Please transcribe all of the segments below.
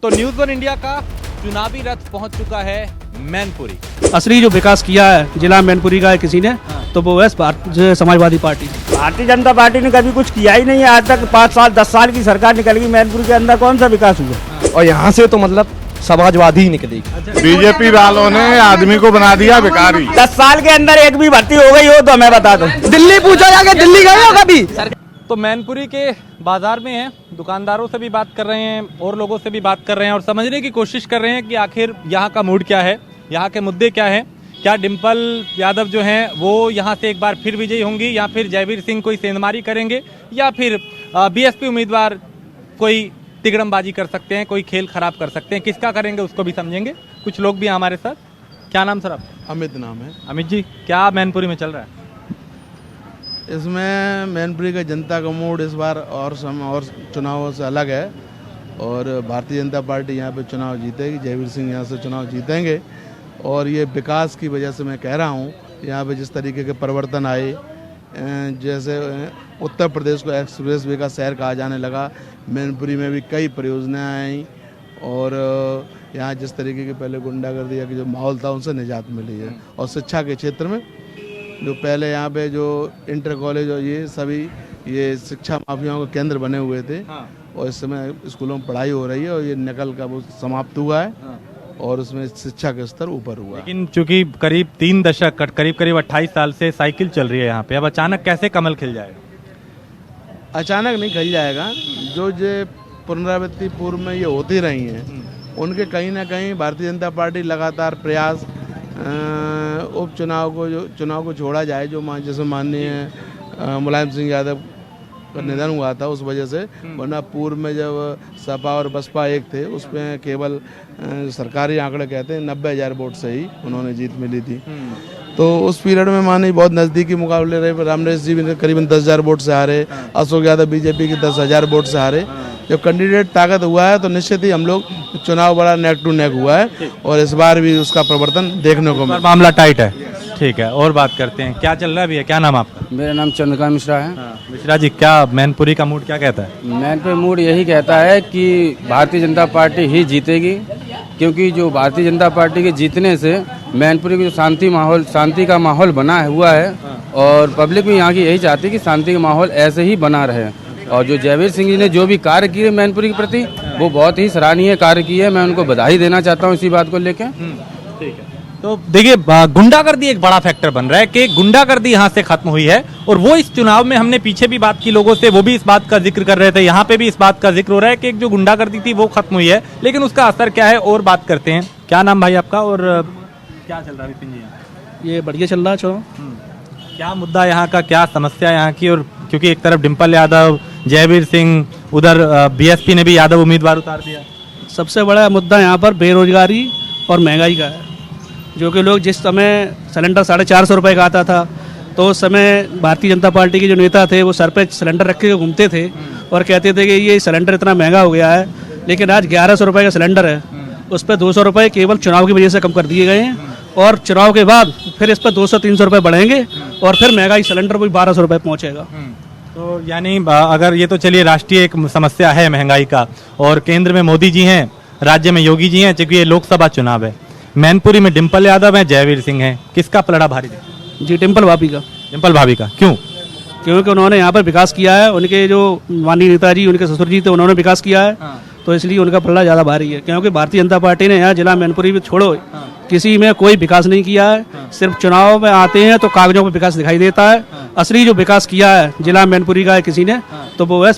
तो news one India का चुनावी रथ पहुंच चुका है मैनपुरी। असली जो विकास किया है जिला मैनपुरी का है किसी ने, तो वो है समाजवादी पार्टी। भारतीय जनता पार्टी ने कभी कुछ किया ही नहीं है आज तक। 5 साल 10 साल की सरकार निकल गई, मैनपुरी के अंदर कौन सा विकास हुआ? और यहाँ से तो मतलब समाजवादी ही निकलेगी। बीजेपी वालों ने आदमी को बना दिया भिखारी। 10 साल के अंदर एक भी भर्ती हो गई हो तो मैं बता दूं। दिल्ली पूछा जाके, दिल्ली गए हो कभी? तो मैनपुरी के बाजार में हैं, दुकानदारों से भी बात कर रहे हैं और लोगों से भी बात कर रहे हैं और समझने की कोशिश कर रहे हैं कि आखिर यहाँ का मूड क्या है, यहाँ के मुद्दे क्या हैं। क्या डिम्पल यादव जो हैं वो यहाँ से एक बार फिर विजयी होंगी या फिर जयवीर सिंह कोई सेंधमारी करेंगे या फिर बीएसपी उम्मीदवार कोई तिगड़मबाजी कर सकते हैं, कोई खेल खराब कर सकते हैं। किसका करेंगे उसको भी समझेंगे। कुछ लोग भी हमारे साथ। क्या नाम सर आपका? अमित नाम है। अमित जी, क्या मैनपुरी में चल रहा है? इसमें मैनपुरी का जनता का मूड इस बार और चुनावों से अलग है और भारतीय जनता पार्टी यहाँ पे चुनाव जीतेगी। जयवीर सिंह यहाँ से चुनाव जीतेंगे और ये विकास की वजह से मैं कह रहा हूँ। यहाँ पे जिस तरीके के परिवर्तन आए, जैसे उत्तर प्रदेश को एक्सप्रेस वे का शहर कहा जाने लगा, मैनपुरी में भी कई परियोजनाएं आई और यहाँ जिस तरीके के पहले गुंडागर्दी का जो माहौल था उनसे निजात मिली है। और शिक्षा के क्षेत्र में जो पहले यहाँ पे जो इंटर कॉलेज और ये सभी ये शिक्षा माफियाओं के केंद्र बने हुए थे और इस समय स्कूलों में पढ़ाई हो रही है और ये नकल का वो समाप्त हुआ है और उसमें शिक्षा का स्तर ऊपर हुआ। लेकिन चूंकि करीब 3 दशक करीब 28 साल से साइकिल चल रही है यहाँ पे, अब अचानक कैसे कमल खिल जाएगा? अचानक नहीं खिल जाएगा। जो पुनरावृत्ति पूर्व में ये होती रही हैं उनके कहीं ना कहीं भारतीय जनता पार्टी लगातार प्रयास उपचुनाव को छोड़ा जाए, जो जैसे माननीय मुलायम सिंह यादव का निधन हुआ था उस वजह से, वरना पूर्व में जब सपा और बसपा एक थे उसमें केवल सरकारी आंकड़े कहते हैं 90,000 वोट से ही उन्होंने जीत मिली थी। तो उस पीरियड में मानी बहुत नज़दीकी मुकाबले रहे। रामरेश जी भी करीबन 10,000 वोट से हारे, अशोक यादव बीजेपी के 10,000 वोट से हारे। जब कैंडिडेट ताकत हुआ है तो निश्चित ही हम लोग चुनाव बड़ा नेक टू नेक हुआ है और इस बार भी उसका प्रवर्तन देखने को मिला। मामला टाइट है। ठीक है, और बात करते हैं। क्या चल रहा है भैया? क्या नाम आपका? मेरा नाम चंद्रकांत मिश्रा है। मिश्रा जी, क्या मैनपुरी का मूड क्या कहता है? मैनपुरी मूड यही कहता है कि भारतीय जनता पार्टी ही जीतेगी, क्योंकि जो भारतीय जनता पार्टी के जीतने से मैनपुरी की जो शांति का माहौल बना हुआ है और पब्लिक भी यहाँ की यही चाहती है कि शांति का माहौल ऐसे ही बना रहे। और जो जयवीर सिंह जी ने जो भी कार्य किए मैनपुरी के प्रति, वो बहुत ही सराहनीय कार्य किए। मैं उनको बधाई देना चाहता हूँ इसी बात को लेकर। ठीक है, तो देखिए गुंडागर्दी एक बड़ा फैक्टर बन रहा है कि गुंडागर्दी यहाँ से खत्म हुई है और वो इस चुनाव में हमने पीछे भी बात की लोगों से, वो भी इस बात का जिक्र कर रहे थे। यहाँ पे भी इस बात का जिक्र हो रहा है कि एक जो गुंडागर्दी थी वो खत्म हुई है, लेकिन उसका असर क्या है और बात करते हैं। क्या नाम भाई आपका और क्या चल रहा है विपिन जी? ये बढ़िया चल रहा है। क्या मुद्दा यहाँ का, क्या समस्या यहाँ की? और क्योंकि एक तरफ डिम्पल यादव, जयवीर सिंह, उधर बीएसपी ने भी यादव उम्मीदवार उतार दिया। सबसे बड़ा मुद्दा यहाँ पर बेरोजगारी और महंगाई का है, जो कि लोग जिस समय सिलेंडर 450 रुपये का आता था तो उस समय भारतीय जनता पार्टी के जो नेता थे वो सर पे सिलेंडर रख के घूमते थे और कहते थे कि ये सिलेंडर इतना महंगा हो गया है। लेकिन आज 1100 रुपये का सिलेंडर है, उस पर 200 रुपये केवल चुनाव की वजह से कम कर दिए गए हैं और चुनाव के बाद फिर इस पर 200-300 रुपये बढ़ेंगे और फिर महंगाई सिलेंडर भी 1200 रुपये पहुँचेगा। तो यानी अगर ये तो चलिए राष्ट्रीय एक समस्या है महंगाई का, और केंद्र में मोदी जी हैं, राज्य में योगी जी हैं, क्योंकि ये लोकसभा चुनाव है। मैनपुरी में डिम्पल यादव हैं, जयवीर सिंह हैं, किसका पलड़ा भारी है? जी डिम्पल भाभी का। डिम्पल भाभी का क्यों? क्योंकि उन्होंने यहाँ पर विकास किया है। उनके जो माननीय नेताजी, उनके ससुर जी थे, उन्होंने विकास किया है तो इसलिए उनका पलड़ा ज़्यादा भारी है। क्योंकि भारतीय जनता पार्टी ने यहाँ जिला मैनपुरी में छोड़ो किसी में कोई विकास नहीं किया है। सिर्फ चुनाव में आते हैं तो कागजों पर विकास दिखाई देता है। असली जो विकास किया है जिला मैनपुरी का है किसी ने, तो वो है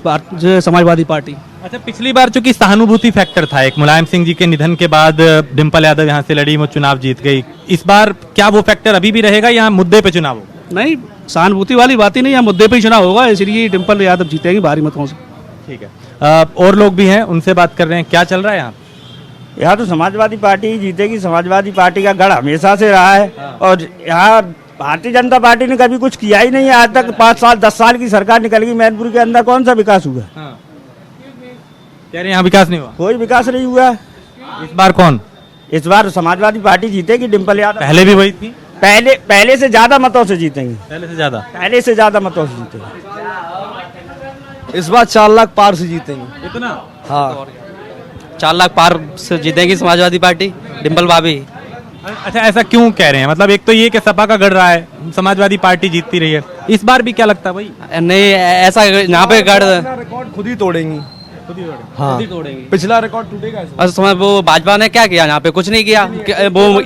समाजवादी पार्टी। अच्छा, पिछली बार चूंकि सहानुभूति फैक्टर था, एक मुलायम सिंह जी के निधन के बाद डिम्पल यादव यहाँ से लड़ी, वो चुनाव जीत गई। इस बार क्या वो फैक्टर अभी भी रहेगा या मुद्दे पे चुनाव होगा? नहीं, सहानुभूति वाली बात ही नहीं, यहाँ मुद्दे पे ही चुनाव होगा, इसलिए डिम्पल यादव जीतेंगे भारी मतों से। ठीक है, और लोग भी हैं, उनसे बात कर रहे हैं। क्या चल रहा है यहाँ? यहाँ तो समाजवादी पार्टी ही जीतेगी। समाजवादी पार्टी का गढ़ हमेशा से रहा है और यहाँ भारतीय जनता पार्टी ने कभी कुछ किया ही नहीं है आज तक। 5 साल 10 साल की सरकार निकल गई, मैनपुरी के अंदर कौन सा विकास हुआ? कह रहे यहाँ विकास नहीं हुआ? कोई विकास नहीं हुआ। इस बार कौन? इस बार समाजवादी पार्टी जीतेगी। डिम्पल यादव पहले भी वही थी? पहले से ज्यादा मतों से जीतेंगे। पहले से ज्यादा मतों से जीतेंगे। इस बार 4 लाख पार से जीतेंगे। इतना? हाँ, 4 लाख पार से जीतेगी समाजवादी पार्टी, डिम्पल भाभी। अच्छा, ऐसा क्यों कह रहे हैं? मतलब एक तो ये कि सपा का गढ़ रहा है, समाजवादी पार्टी जीतती रही है, इस बार भी क्या लगता है भाई? नहीं, ऐसा यहाँ पे गढ़ रिकॉर्ड खुद ही तोड़ेंगी। हाँ, पिछला रिकॉर्ड टूटेगा। और समय वो भाजपा ने क्या किया यहाँ पे? कुछ नहीं किया। वो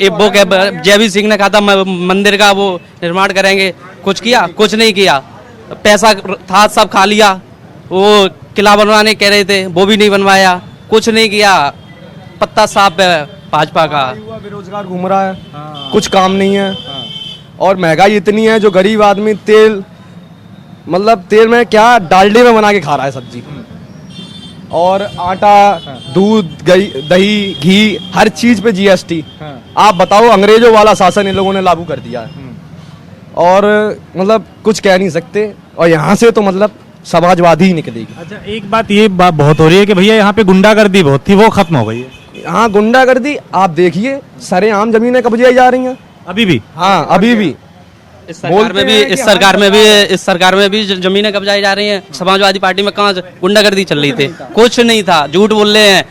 जयवीर सिंह ने कहा था मंदिर का वो निर्माण करेंगे, कुछ किया? कुछ नहीं किया। पैसा था सब खा लिया। वो किला बनवाने कह रहे थे, वो भी नहीं बनवाया। कुछ नहीं किया, पत्ता साफ है भाजपा का। बेरोजगार घूम रहा है, कुछ काम नहीं है, और महंगाई इतनी है जो गरीब आदमी तेल, मतलब तेल में क्या डालडे में बना के खा रहा है सब्जी, और आटा, दूध, दही, घी, हर चीज पे जीएसटी। आप बताओ, अंग्रेजों वाला शासन इन लोगों ने लागू कर दिया है, और मतलब कुछ कह नहीं सकते। और यहाँ से तो मतलब समाजवादी ही निकलेगी। अच्छा, एक बात ये बहुत हो रही है कि भैया यहाँ पे गुंडागर्दी बहुत थी, वो खत्म हो गई है। हाँ, गुंडागर्दी आप देखिए, सरेआम जमीनें कब्जे जा रही हैं अभी भी। हाँ, अभी भी। इस सरकार में भी जमीनें कब्जाई जा रही हैं। समाजवादी पार्टी में कहाँ गुंडागर्दी चल रही थी? कुछ नहीं था। झूठ बोल रहे हैं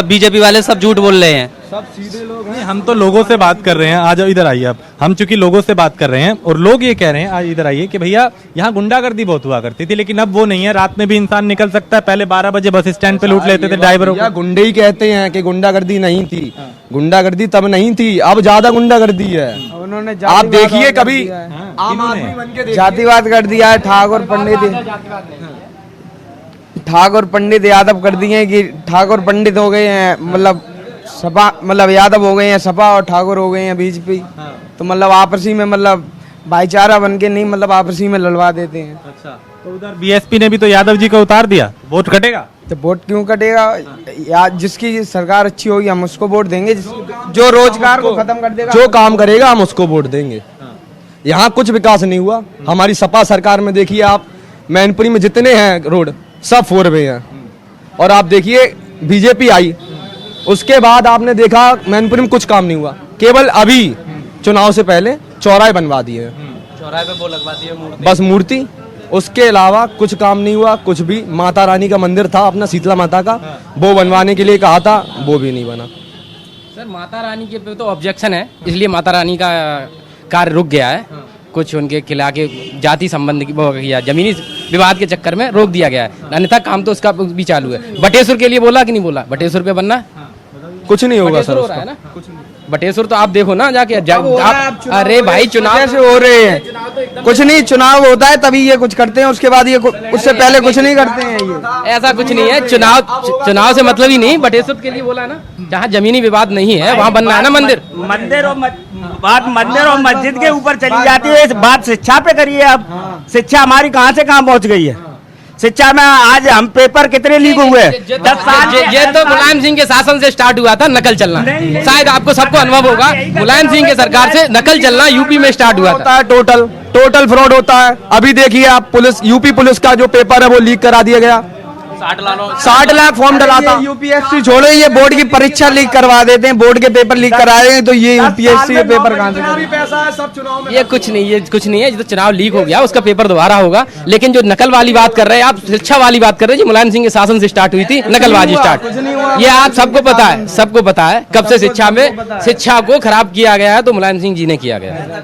बीजेपी वाले, सब झूठ बोल रहे हैं। सब सीधे लोग नहीं, हम तो लोगों से बात कर रहे हैं। आ जाओ, इधर आइए आप। हम चूंकि लोगों से बात कर रहे हैं और लोग ये कह रहे हैं, आज इधर आइए, कि भैया यहाँ गुंडागर्दी बहुत हुआ करती थी, लेकिन अब वो नहीं है। रात में भी इंसान निकल सकता है। पहले 12 बजे बस स्टैंड पे लूट लेते थे ड्राइवरों को। गुंडे ही कहते हैं कि गुंडागर्दी नहीं थी। गुंडागर्दी तब नहीं थी, अब ज्यादा गुंडागर्दी है। उन्होंने आप देखिए, कभी आम आदमी बन के जातिवाद कर दिया है। ठाकुर पंडित यादव कर दिए कि ठाकुर पंडित हो गए हैं, मतलब सपा, मतलब यादव हो गए हैं सपा, और ठाकुर हो गए हैं बीजेपी। तो मतलब आपसी में मतलब भाईचारा बन के नहीं, मतलब आपसी में लड़वा देते हैं। अच्छा, तो उधर बीएसपी ने भी तो यादव जी को उतार दिया, वोट कटेगा? तो वोट क्यों कटेगा? या जिसकी सरकार अच्छी होगी हम उसको वोट देंगे, जो रोजगार को खत्म कर देगा, जो काम करेगा हम उसको वोट देंगे। यहाँ कुछ विकास नहीं हुआ। हमारी सपा सरकार में देखिए आप, मैनपुरी में जितने हैं रोड सब 4 वे हैं, और आप देखिए बीजेपी आई, उसके बाद आपने देखा मैनपुरी में कुछ काम नहीं हुआ। केवल अभी चुनाव से पहले चौराहे बनवा दिए हैं, चौराहे पे वो लगवा दिए मूर्ति। बस मूर्ति, उसके अलावा कुछ काम नहीं हुआ। कुछ भी, माता रानी का मंदिर था अपना, शीतला माता का, वो बनवाने के लिए कहा था, वो भी नहीं बना। सर, माता रानी के पे तो ऑब्जेक्शन है, इसलिए माता रानी का कार्य रुक गया है। कुछ उनके किला के जाति संबंध की किया, जमीनी विवाद के चक्कर में रोक दिया गया है। अन्यथा काम तो उसका भी चालू है। बटेश्वर के लिए बोला कि नहीं बोला? बटेश्वर पे बनना कुछ नहीं होगा सर, हो रहा है ना। बटेश्वर तो आप देखो ना जाके अरे भाई, चुनाव कैसे हो रहे हैं? कुछ नहीं, चुनाव होता है तभी ये कुछ करते हैं, उसके बाद ये उससे पहले कुछ नहीं करते हैं। ये ऐसा कुछ नहीं है। चुनाव से मतलब ही नहीं। बटेश्वर के लिए बोला ना, जहाँ जमीनी विवाद नहीं है वहाँ बनना है ना मंदिर। बात मंदिर और मस्जिद के ऊपर चली जाती है। इस बात शिक्षा पे करिए। अब शिक्षा हमारी कहाँ से कहाँ पहुँच गई है? शिक्षा में आज हम पेपर कितने लीक हुए? 10 साल। ये तो मुलायम सिंह के शासन से स्टार्ट हुआ था नकल चलना। शायद आपको सबको अनुभव होगा, मुलायम सिंह के सरकार से नकल चलना यूपी में स्टार्ट हुआ था। टोटल फ्रॉड होता है। अभी देखिए आप, पुलिस, यूपी पुलिस का जो पेपर है वो लीक करा दिया गया। 60 लाख फॉर्म डलाता। यूपीएससी छोड़ो, ये बोर्ड की परीक्षा लीक करवा देते हैं, बोर्ड के पेपर लीक कराए, तो ये यूपीएससी के पेपर कहाँ से? पैसा है सब चुनाव में। ये कुछ नहीं है। जो चुनाव लीक हो गया उसका पेपर दोबारा होगा। लेकिन जो नकल वाली बात कर रहे हैं आप, शिक्षा वाली बात कर रहे हैं, जो मुलायम सिंह के शासन से स्टार्ट हुई थी नकलबाजी स्टार्ट, ये आप सबको पता है। सबको पता है कब से शिक्षा को खराब किया गया है, तो मुलायम सिंह जी ने किया गया है।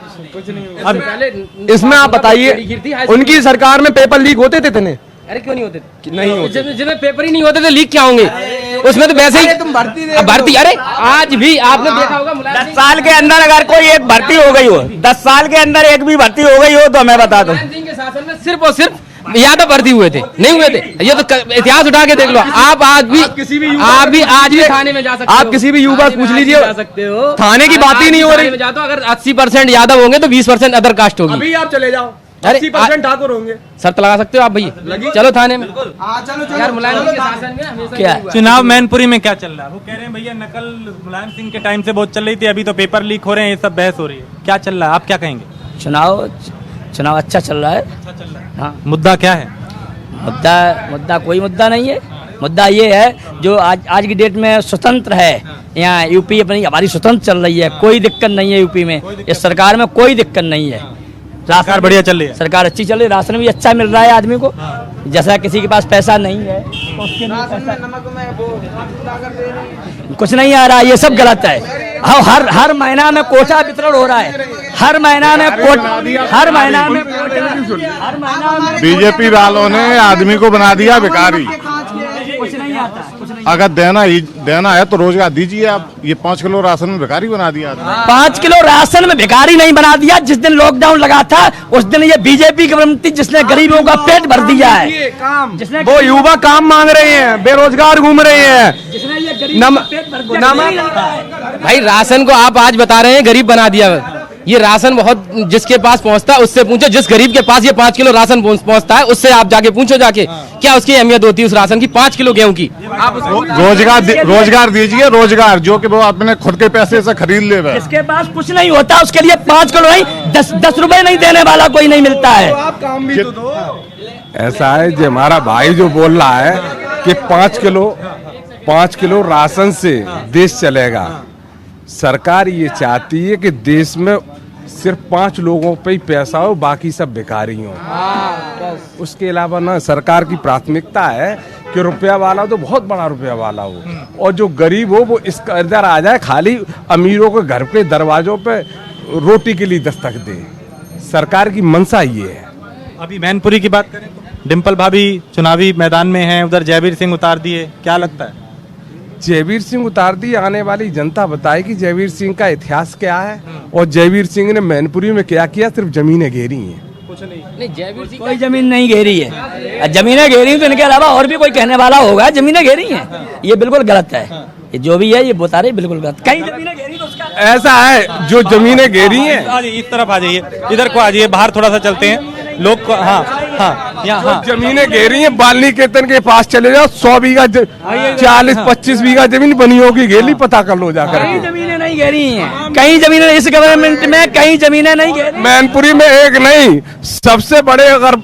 अब इसमें आप बताइए, उनकी सरकार में पेपर लीक होते थे इतने? अरे क्यों नहीं होते? नहीं होते। जिनमें पेपर ही नहीं होते तो लीक क्या होंगे? उसमें तो वैसे ही तुम भर्ती। अरे आज भी आपने देखा होगा, 10 साल के अंदर अगर कोई एक भर्ती हो गई हो, 10 साल के अंदर एक भी भर्ती हो गई हो तो मैं बता दूं, मुलायम सिंह के शासन में सिर्फ और सिर्फ यादव भर्ती हुए थे, नहीं हुए थे। ये तो इतिहास उठा के देख लो। आप आज भी थाने में जा सकते हो। आप किसी भी युवा पूछ लीजिए, जा सकते हो। थाने की बात ही नहीं हो रही। जाता अगर 80% यादव होंगे तो 20% अदर कास्ट होगी। अभी आप चले जाओ, अरे 80% ठाकुर होंगे। शर्त लगा सकते हो आप भैया, चलो थाने में। यार मुलायम सिंह के शासन में हमेशा क्या चुनाव मैनपुरी में क्या चल रहा है? वो कह रहे हैं भैया नकल मुलायम सिंह के टाइम से बहुत चल रही थी, अभी तो पेपर लीक हो रहे हैं, ये सब बहस हो रही है। क्या चल रहा है, आप क्या कहेंगे? चुनाव अच्छा चल रहा है। अच्छा चल रहा है। हाँ। मुद्दा क्या है? मुद्दा कोई मुद्दा नहीं है। मुद्दा ये है जो आज की डेट में स्वतंत्र है, यहाँ यूपी अपनी हमारी स्वतंत्र चल रही है, कोई दिक्कत नहीं है यूपी में। इस सरकार में कोई दिक्कत नहीं है। सरकार बढ़िया चल रही है। सरकार अच्छी चल रही है, राशन भी अच्छा मिल रहा है आदमी को। जैसा किसी के पास पैसा नहीं है तो उसके लिए पैसा कुछ नहीं आ रहा, ये सब गलत है। हर महीना में कोटा वितरण हो रहा है, हर महीना में बीजेपी वालों ने आदमी को बना दिया भिखारी। कुछ नहीं आता, कुछ नहीं। अगर देना है तो रोजगार दीजिए आप। ये 5 किलो राशन में भिखारी बना दिया। 5 किलो राशन में भिखारी नहीं बना दिया। जिस दिन लॉकडाउन लगा था उस दिन ये बीजेपी गवर्नमेंट जिसने गरीबों का पेट भर दिया है, जिसने वो युवा काम मांग रहे हैं, बेरोजगार घूम रहे हैं। जिसने ये गरीबों का पेट भर दिया। भाई राशन को आप आज बता रहे हैं गरीब बना दिया। ये राशन बहुत जिसके पास पहुंचता है उससे पूछो, जिस गरीब के पास ये 5 किलो राशन पहुंचता है उससे आप जाके पूछो जाके क्या उसकी अहमियत होती है उस राशन की, 5 किलो गेहूं की। आप रोजगार दीजिए, रोजगार जो कि वो अपने खुद के पैसे से खरीद ले। जिसके पास कुछ नहीं होता उसके लिए 5 किलो नहीं 10 रुपए नहीं देने वाला कोई नहीं मिलता है। ऐसा है जो हमारा भाई जो बोल रहा है कि 5 किलो राशन से देश चलेगा। सरकार ये चाहती है कि देश में सिर्फ 5 लोगों पे ही पैसा हो, बाकी सब भिखारी हो। उसके अलावा ना सरकार की प्राथमिकता है कि रुपया वाला तो बहुत बड़ा रुपया वाला हो और जो गरीब हो वो इस इधर आ जाए, खाली अमीरों के घर पे दरवाजों पे रोटी के लिए दस्तक दे। सरकार की मंशा ये है। अभी मैनपुरी की बात करें तो डिम्पल भाभी चुनावी मैदान में हैं, उधर जयवीर सिंह उतार दिए, क्या लगता है? जयवीर सिंह उतार दी, आने वाली जनता बताएगी जयवीर सिंह का इतिहास क्या है और जयवीर सिंह ने मैनपुरी में क्या किया। सिर्फ जमीनें घेरी हैं, कुछ नहीं। जयवीर सिंह कोई जमीन नहीं घेरी है। जमीनें घेरी तो इनके अलावा और भी कोई कहने वाला होगा जमीनें घेरी हैं, ये बिल्कुल गलत है। ये जो भी है ये बता रहे बिल्कुल गलत। कहीं जमीनें घेरी तो उसका ऐसा है जो जमीनें घेरी हैं। इस तरफ आ जाइए, इधर को आ जाइए, बाहर थोड़ा सा चलते हैं लोग को। हाँ यहाँ जमीनें घेरी हैं, बालनी केतन के पास चले जाओ, 100 बीघा 40-25 बीघा जमीन बनी होगी, घेली पता कर लो जाकर। कहीं जमीनें नहीं घेरी हैं, कहीं जमीनें इस गवर्नमेंट में कहीं जमीनें नहीं घेरी। मैनपुरी में एक नहीं, सबसे बड़े अगर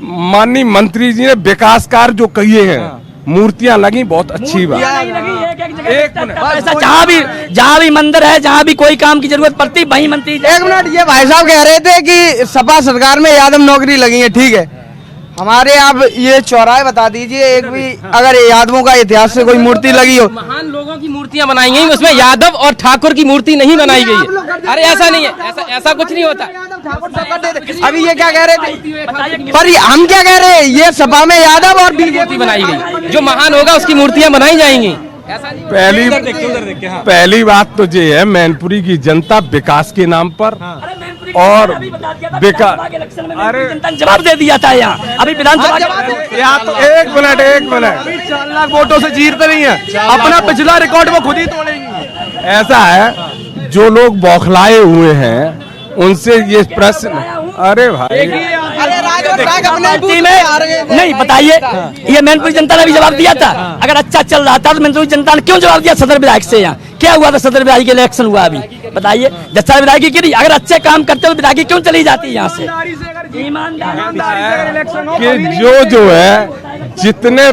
माननीय मंत्री जी ने विकास कार्य जो किए हैं, मूर्तियां लगी, बहुत अच्छी बात। जहाँ भी मंदिर है, जहाँ भी कोई काम की जरूरत पड़ती वही मंत्री। 1 मिनट, ये भाई साहब कह रहे थे कि सपा सरकार में यादव नौकरी लगी है, ठीक है। हमारे आप ये चौराहे बता दीजिए एक भी अगर यादवों का इतिहास से कोई मूर्ति लगी हो। महान लोगों की मूर्तियां बनाई गई, उसमें यादव और ठाकुर की मूर्ति नहीं बनाई गई है। अरे ऐसा नहीं है, ऐसा कुछ नहीं होता। अभी ये क्या कह रहे थे, पर हम क्या कह रहे हैं, ये सपा में यादव और बीजेपी बनाई गई, जो महान होगा उसकी मूर्तियां बनाई जाएंगी। पहली बात तो ये है, मैनपुरी की जनता विकास के नाम पर और अरे जवाब दे दिया था यहाँ अभी विधानसभा। तो एक मिनट 4 लाख वोटों से जीतते नहीं है, अपना पिछला रिकॉर्ड वो खुद ही तोड़ेंगे। ऐसा है जो लोग बौखलाए हुए हैं उनसे ये प्रश्न, अरे भाई नहीं बताइए, ये मैनपुरी जनता ने भी जवाब दिया था। अगर अच्छा चल रहा था तो मैनपुरी जनता ने क्यों जवाब दिया सदर विधायक से? यहाँ क्या हुआ था? सदर विधायक के इलेक्शन हुआ अभी, बताइए। जस्सा विधायक की अगर अच्छे काम करते तो विधायक क्यों चली जाती यहाँ से? कि जो है जितने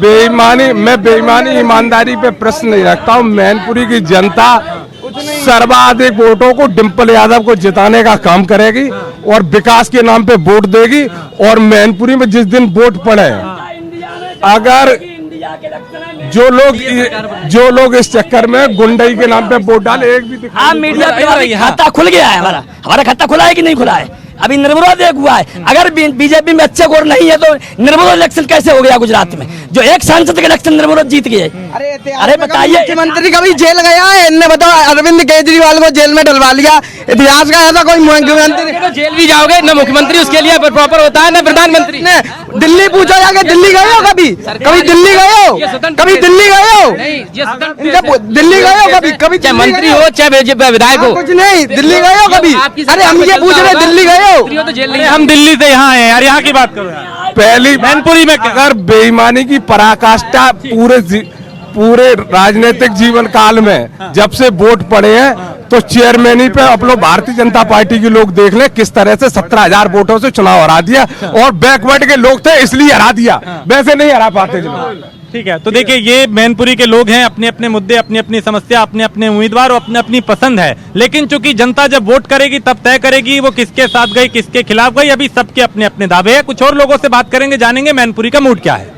बेईमानी, मैं बेईमानी ईमानदारी पे प्रश्न नहीं रखता हूँ। मैनपुरी की जनता सर्वाधिक वोटों को डिम्पल यादव को जिताने का काम करेगी और विकास के नाम पे वोट देगी। और मैनपुरी में जिस दिन वोट पड़े, अगर जो लोग इस चक्कर में गुंडई के नाम पे वोट डाले, एक भी मीडिया खाता खुल गया है, हमारा खाता खुला है कि नहीं खुला है? अभी निर्विरोध एक हुआ है। अगर बीजेपी में अच्छे वोट नहीं है तो निर्विरोध इलेक्शन कैसे हो गया गुजरात में, जो एक सांसद का इलेक्शन निर्विरोध जीत गए? अरे बताइए, मुख्यमंत्री कभी जेल गया है? इनने बताओ, अरविंद केजरीवाल को जेल में डलवा लिया। इतिहास का ऐसा कोई मुख्यमंत्री तो जेल भी जाओगे ना, मुख्यमंत्री उसके लिए प्रॉपर होता है ना प्रधानमंत्री। दिल्ली पूछो जाके, दिल्ली गए हो कभी? दिल्ली गए हो? कभी दिल्ली गए हो? दिल्ली गए हो कभी? चाहे मंत्री हो चाहे विधायक हो, कुछ नहीं। दिल्ली गए हो कभी? अरे हम ये पूछ रहे, दिल्ली गए हो? हम दिल्ली से यहाँ हैं यार, यहाँ की बात करो यार। पहली मैनपुरी में अगर बेईमानी की पराकाष्ठा पूरे राजनीतिक जीवन काल में जब से वोट पड़े हैं तो चेयरमैनी पे आप लोग भारतीय जनता पार्टी के लोग देख ले किस तरह से 17,000 वोटों से चुनाव हरा दिया। और बैकवर्ड के लोग थे इसलिए हरा दिया, वैसे नहीं हरा पाते। ठीक है, तो देखिए ये मैनपुरी के लोग हैं, अपने अपने मुद्दे, अपनी अपनी समस्या, अपने अपने उम्मीदवार और अपनी अपनी पसंद है, लेकिन चूंकि जनता जब वोट करेगी तब तय करेगी वो किसके साथ गई, किसके खिलाफ गई। अभी सबके अपने अपने दावे हैं। कुछ और लोगों से बात करेंगे, जानेंगे मैनपुरी का मूड क्या है।